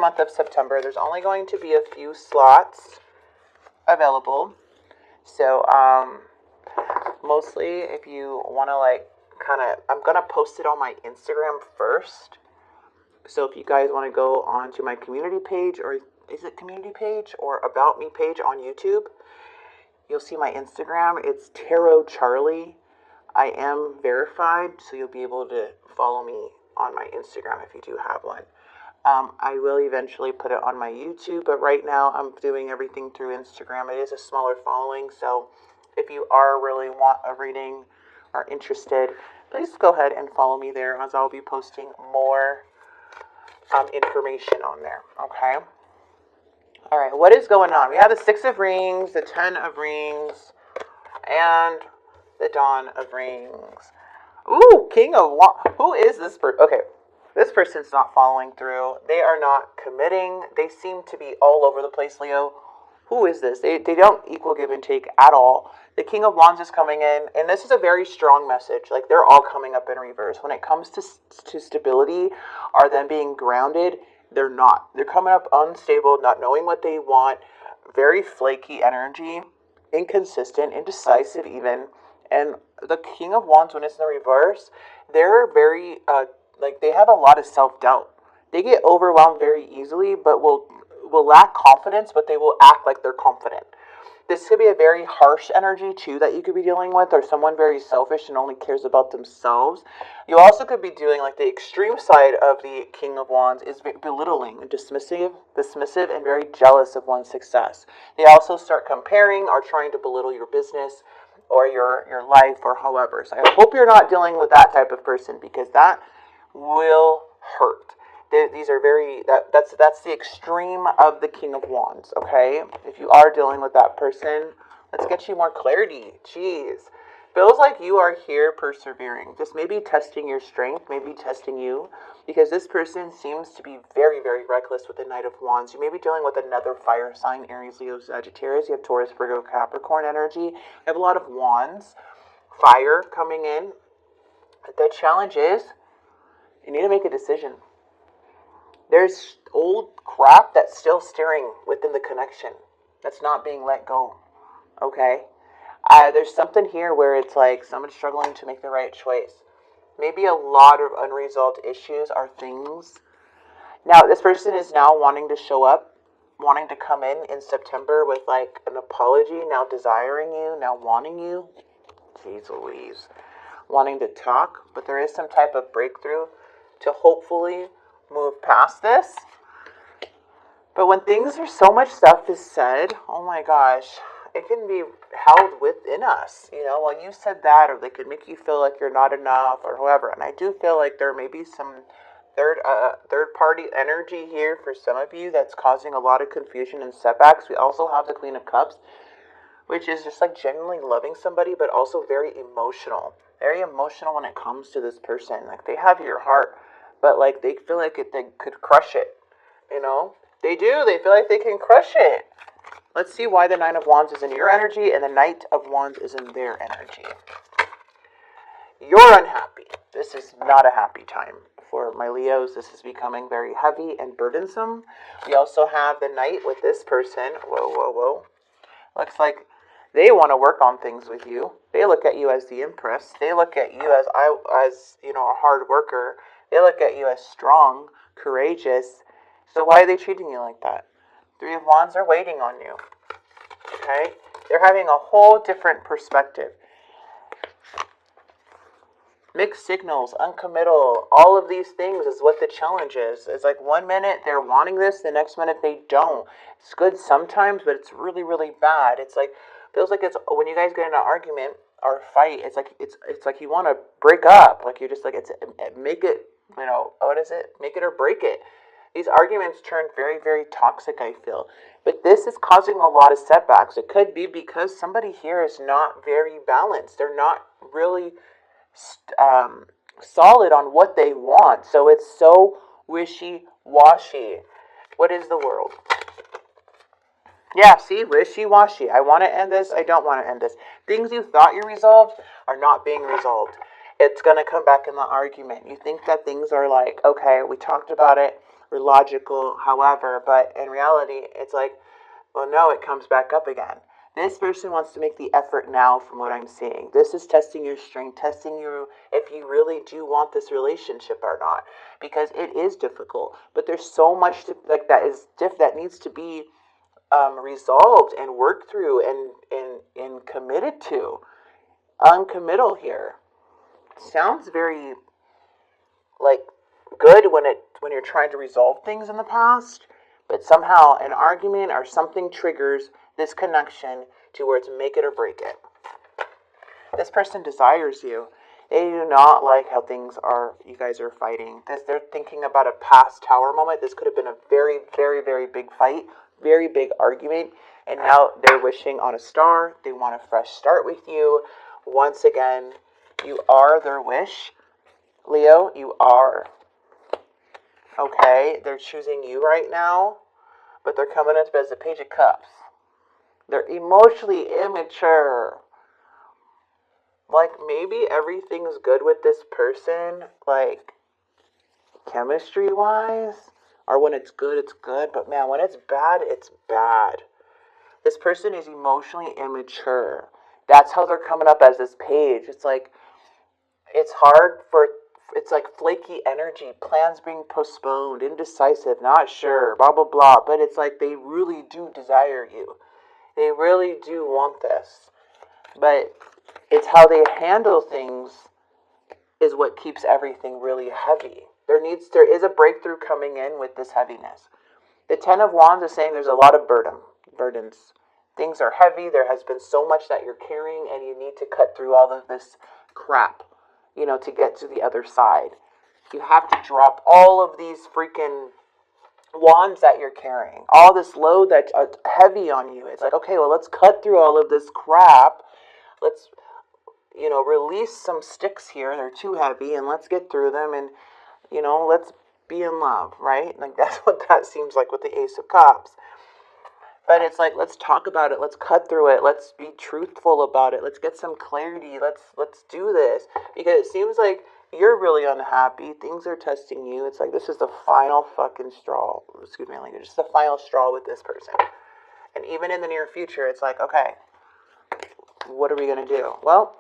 month of September. There's only going to be a few slots available. So, mostly if you want to like I'm going to post it on my Instagram first. So if you guys want to go onto my community page, or is it community page or about me page on YouTube, you'll see my Instagram. It's Tarot Charlie. I am verified, so you'll be able to follow me on my Instagram if you do have one. I will eventually put it on my YouTube, but right now I'm doing everything through Instagram. It is a smaller following, so if you are really want a reading or interested, please go ahead and follow me there, as I'll be posting more information on there. Okay. All right. What is going on? We have the 6 of Rings, the 10 of Rings, and the Dawn of Rings. Ooh, King of Wands. Who is this person? Okay. This person's not following through. They are not committing. They seem to be all over the place, Leo. Who is this? They don't equal give and take at all. The King of Wands is coming in, and this is a very strong message. Like, they're all coming up in reverse. When it comes to stability or them being grounded, they're not. They're coming up unstable, not knowing what they want, very flaky energy, inconsistent, indecisive even. And the King of Wands, when it's in the reverse, they're very, they have a lot of self-doubt. They get overwhelmed very easily, but will lack confidence, but they will act like they're confident. This could be a very harsh energy too that you could be dealing with, or someone very selfish and only cares about themselves. You also could be doing like the extreme side of the King of Wands is belittling and dismissive and very jealous of one's success. They also start comparing or trying to belittle your business or your life or however. So I hope you're not dealing with that type of person, because that will hurt. These are that's the extreme of the King of Wands, okay? If you are dealing with that person, let's get you more clarity. Jeez. Feels like you are here persevering. Just maybe testing your strength, maybe testing you, because this person seems to be very, very reckless with the Knight of Wands. You may be dealing with another fire sign, Aries, Leo, Sagittarius. You have Taurus, Virgo, Capricorn energy. You have a lot of wands, fire coming in. The challenge is you need to make a decision. There's old crap that's still stirring within the connection. That's not being let go. Okay? There's something here where it's like someone's struggling to make the right choice. Maybe a lot of unresolved issues are things. Now, this person is now wanting to show up, wanting to come in September with like an apology, now desiring you, now wanting you. Jeez Louise. Wanting to talk, but there is some type of breakthrough to hopefully move past this. But when things are so much stuff is said, oh my gosh, it can be held within us. Well, you said that, or they could make you feel like you're not enough, or whoever. And I do feel like there may be some third party energy here for some of you that's causing a lot of confusion and setbacks. We also have the Queen of Cups, which is just like genuinely loving somebody, but also very emotional. Very emotional when it comes to this person. Like, they have your heart, but like they feel like they could crush it. They do. They feel like they can crush it. Let's see why the Nine of Wands is in your energy and the Knight of Wands is in their energy. You're unhappy. This is not a happy time for my Leos. This is becoming very heavy and burdensome. We also have the Knight with this person. Whoa. Looks like they want to work on things with you. They look at you as the Empress. They look at you as a hard worker. They look at you as strong, courageous. So why are they treating you like that? 3 of Wands are waiting on you. Okay? They're having a whole different perspective. Mixed signals, uncommittal, all of these things is what the challenge is. It's like one minute they're wanting this, the next minute they don't. It's good sometimes, but it's really, really bad. It's like, feels like it's when you guys get in an argument or a fight, it's like you want to break up. Like you're just like, make it, what is it? Make it or break it. These arguments turn very, very toxic, I feel. But this is causing a lot of setbacks. It could be because somebody here is not very balanced. They're not really solid on what they want. So it's so wishy-washy. What is the world? Yeah, see, wishy-washy. I want to end this. I don't want to end this. Things you thought you resolved are not being resolved. It's going to come back in the argument. You think that things are like, okay, we talked about it. or logical, however, but in reality, it's like, well, no, it comes back up again. This person wants to make the effort now from what I'm seeing. This is testing your strength, testing you if you really do want this relationship or not. Because it is difficult. But there's so much that needs to be resolved and worked through and committed to. Uncommittal here. Sounds very like good when you're trying to resolve things in the past, but somehow an argument or something triggers this connection to where it's make it or break it. This person desires you. They do not like how things are, you guys are fighting. They're thinking about a past tower moment. This could have been a very, very, very big fight, very big argument, and now they're wishing on a star. They want a fresh start with you. Once again, you are their wish. Leo, you are. Okay, they're choosing you right now, but they're coming up as a Page of Cups. They're emotionally immature. Like, maybe everything's good with this person, like, chemistry-wise. Or when it's good, it's good. But, man, when it's bad, it's bad. This person is emotionally immature. That's how they're coming up as this page. It's like, it's like flaky energy, plans being postponed, indecisive, not sure, blah, blah, blah. But it's like they really do desire you. They really do want this. But it's how they handle things is what keeps everything really heavy. There is a breakthrough coming in with this heaviness. The Ten of Wands is saying there's a lot of burdens. Things are heavy. There has been so much that you're carrying, and you need to cut through all of this crap, to get to the other side. You have to drop all of these freaking wands that you're carrying, all this load that's heavy on you. It's like, okay, well, let's cut through all of this crap. Let's, release some sticks here. They're too heavy, and let's get through them, and, let's be in love, right? Like, that's what that seems like with the Ace of Cups. But it's like, let's talk about it. Let's cut through it. Let's be truthful about it. Let's get some clarity. Let's do this. Because it seems like you're really unhappy. Things are testing you. It's like, this is the final fucking straw. Excuse my language. It's the final straw with this person. And even in the near future, it's like, okay, what are we going to do? Well,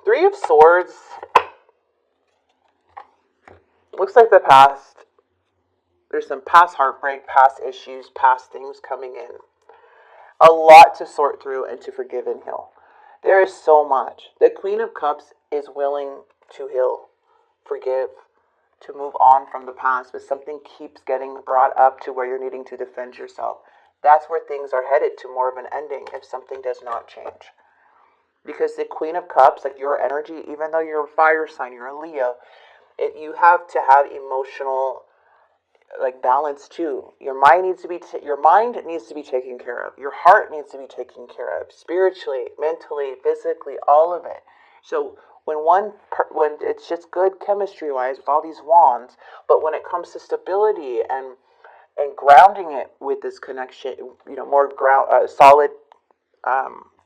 Three of Swords looks like the past. There's some past heartbreak, past issues, past things coming in. A lot to sort through and to forgive and heal. There is so much. The Queen of Cups is willing to heal, forgive, to move on from the past, but something keeps getting brought up to where you're needing to defend yourself. That's where things are headed to more of an ending if something does not change. Because the Queen of Cups, like your energy, even though you're a fire sign, you're a Leo, you have to have emotional balance too. Your mind needs to be taken care of. Your heart needs to be taken care of, spiritually, mentally, physically, all of it. So when it's just good chemistry wise with all these wands, but when it comes to stability and grounding it with this connection, more solid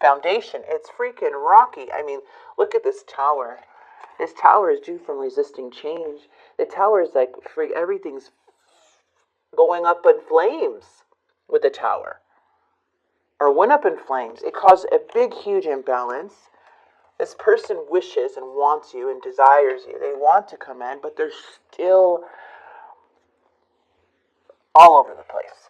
foundation, it's freaking rocky. I mean, look at this tower. This tower is due from resisting change. The tower is like everything's going up in flames with the tower, or went up in flames. It caused a big, huge imbalance. This person wishes and wants you and desires you. They want to come in, but they're still all over the place.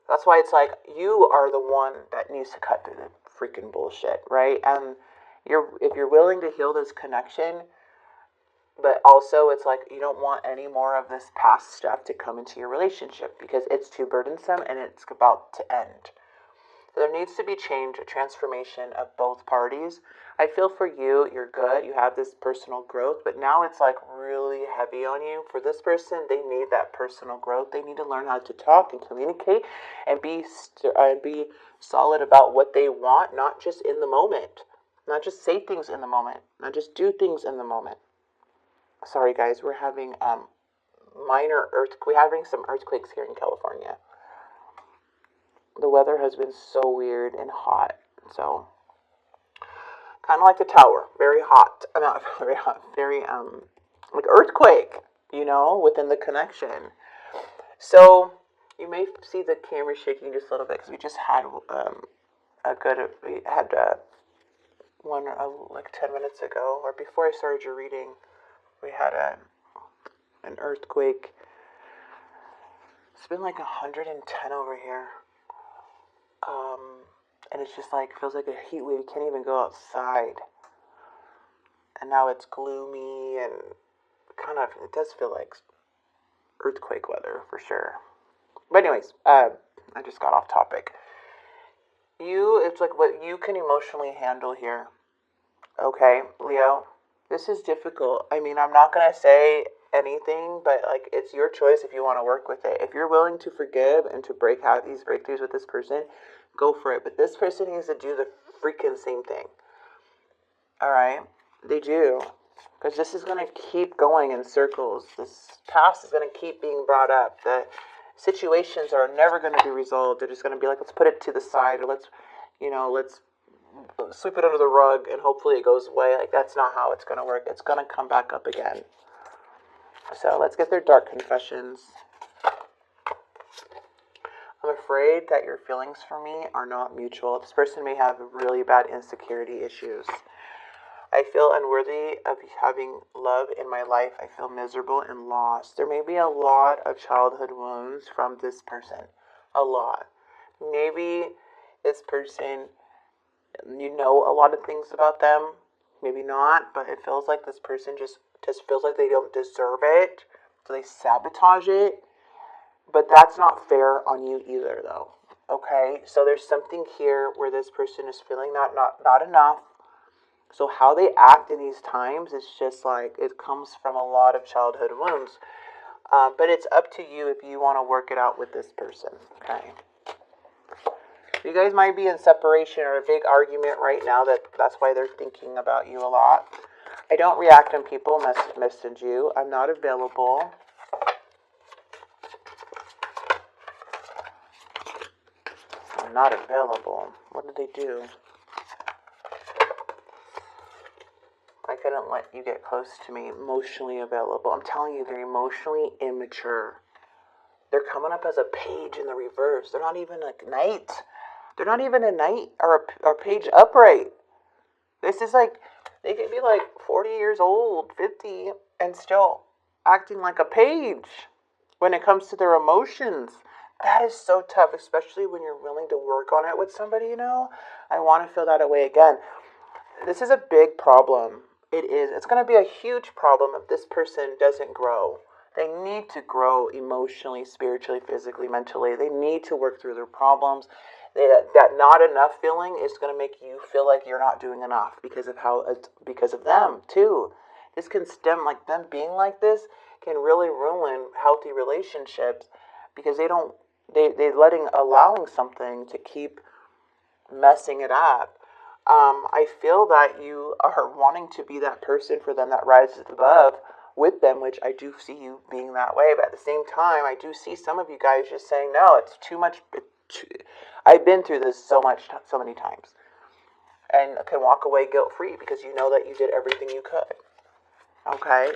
That's why it's like you are the one that needs to cut through the freaking bullshit, right? And if you're willing to heal this connection, but also it's like you don't want any more of this past stuff to come into your relationship because it's too burdensome and it's about to end. So there needs to be change, a transformation of both parties. I feel for you, you're good, you have this personal growth, but now it's like really heavy on you. For this person, they need that personal growth. They need to learn how to talk and communicate and be solid about what they want, not just in the moment. Not just say things in the moment, not just do things in the moment. Sorry guys, we're having we're having some earthquakes here in California. The weather has been so weird and hot, so kind of like the tower, very hot. Not very hot, very like earthquake. within the connection. So you may see the camera shaking just a little bit because we just had we had one like 10 minutes ago, or before I started your reading, we had an earthquake. It's been like 110 over here. And it's just like, feels like a heat wave. You can't even go outside. And now it's gloomy and it does feel like earthquake weather for sure. But anyways, I just got off topic. It's like what you can emotionally handle here. Okay, Leo, this is difficult. I mean, I'm not going to say anything, but like, it's your choice if you want to work with it. If you're willing to forgive and to have these breakthroughs with this person, go for it. But this person needs to do the freaking same thing. All right? They do. Because this is going to keep going in circles. This past is going to keep being brought up. The situations are never going to be resolved. They're just going to be like, let's put it to the side, or let's sweep it under the rug and hopefully it goes away. Like, that's not how it's going to work. It's going to come back up again. So let's get their dark confessions. I'm afraid that your feelings for me are not mutual. This person may have really bad insecurity issues. I feel unworthy of having love in my life. I feel miserable and lost. There may be a lot of childhood wounds from this person. A lot. Maybe this person, you know a lot of things about them. Maybe not, but it feels like this person just feels like they don't deserve it. So they sabotage it. But that's not fair on you either, though. Okay? So there's something here where this person is feeling not enough. So how they act in these times is just like, it comes from a lot of childhood wounds. But it's up to you if you want to work it out with this person. Okay? You guys might be in separation or a big argument right now. That's why they're thinking about you a lot. I don't react when people message you. I'm not available. I'm not available. What did they do? I couldn't let you get close to me. Emotionally available. I'm telling you, they're emotionally immature. They're coming up as a page in the reverse. They're not even a knight. They're not even a knight or a page upright. This is like, they could be like 40 years old, 50, and still acting like a page when it comes to their emotions. That is so tough, especially when you're willing to work on it with somebody, I want to feel that way again. This is a big problem. It is. It's going to be a huge problem if this person doesn't grow. They need to grow emotionally, spiritually, physically, mentally. They need to work through their problems. That not enough feeling is going to make you feel like you're not doing enough because of them too. This can stem, like, them being like this can really ruin healthy relationships because allowing something to keep messing it up. I feel that you are wanting to be that person for them that rises above with them, which I do see you being that way. But at the same time, I do see some of you guys just saying, no, it's too much. I've been through this so many times. And can walk away guilt-free because you know that you did everything you could. Okay?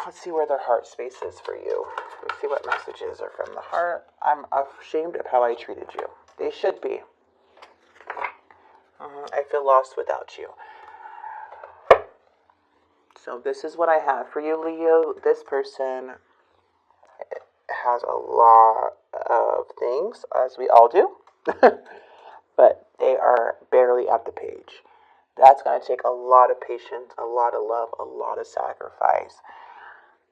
Let's see where their heart space is for you. Let's see what messages are from the heart. I'm ashamed of how I treated you. They should be. I feel lost without you. So this is what I have for you, Leo. This person has a lot of things, as we all do. But they are barely at the page. That's going to take a lot of patience, a lot of love, a lot of sacrifice.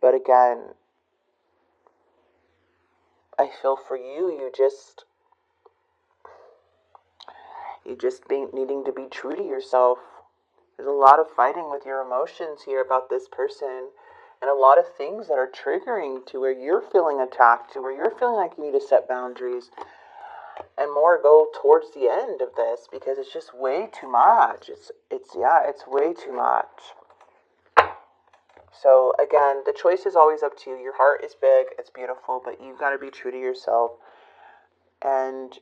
But again, I feel for you, you just needing to be true to yourself. There's a lot of fighting with your emotions here about this person, and a lot of things that are triggering to where you're feeling attacked, to where you're feeling like you need to set boundaries, and more go towards the end of this because it's just way too much. It's way too much. So again, the choice is always up to you. Your heart is big, it's beautiful, but you've got to be true to yourself and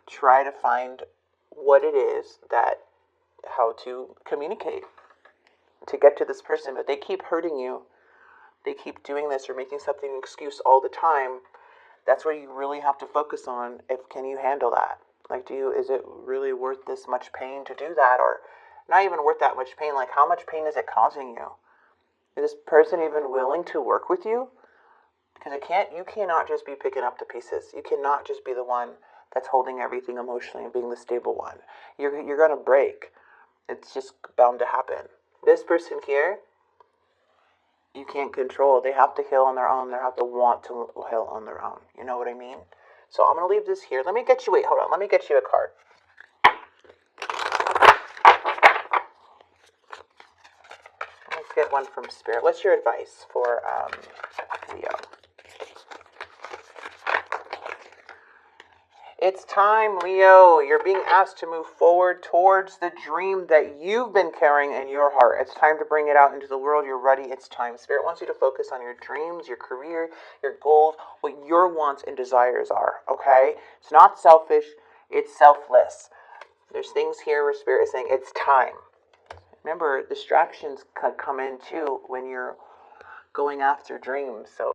try to find what it is how to communicate. to get to this person, but they keep hurting you. They keep doing this or making something an excuse all the time. That's where you really have to focus on, if can you handle that? Like, is it really worth this much pain to do that? Or not even worth that much pain. Like, how much pain is it causing you? Is this person even willing to work with you? Because you cannot just be picking up the pieces. You cannot just be the one that's holding everything emotionally and being the stable one. You're going to break. It's just bound to happen. This person here, you can't control. They have to heal on their own. They have to want to heal on their own. You know what I mean? So I'm going to leave this here. Let me get you a card. Let's get one from Spirit. What's your advice for Leo? It's time, Leo. You're being asked to move forward towards the dream that you've been carrying in your heart. It's time to bring it out into the world. You're ready. It's time. Spirit wants you to focus on your dreams, your career, your goals, what your wants and desires are, okay? It's not selfish. It's selfless. There's things here where Spirit is saying it's time. Remember, distractions could come in too when you're going after dreams, so...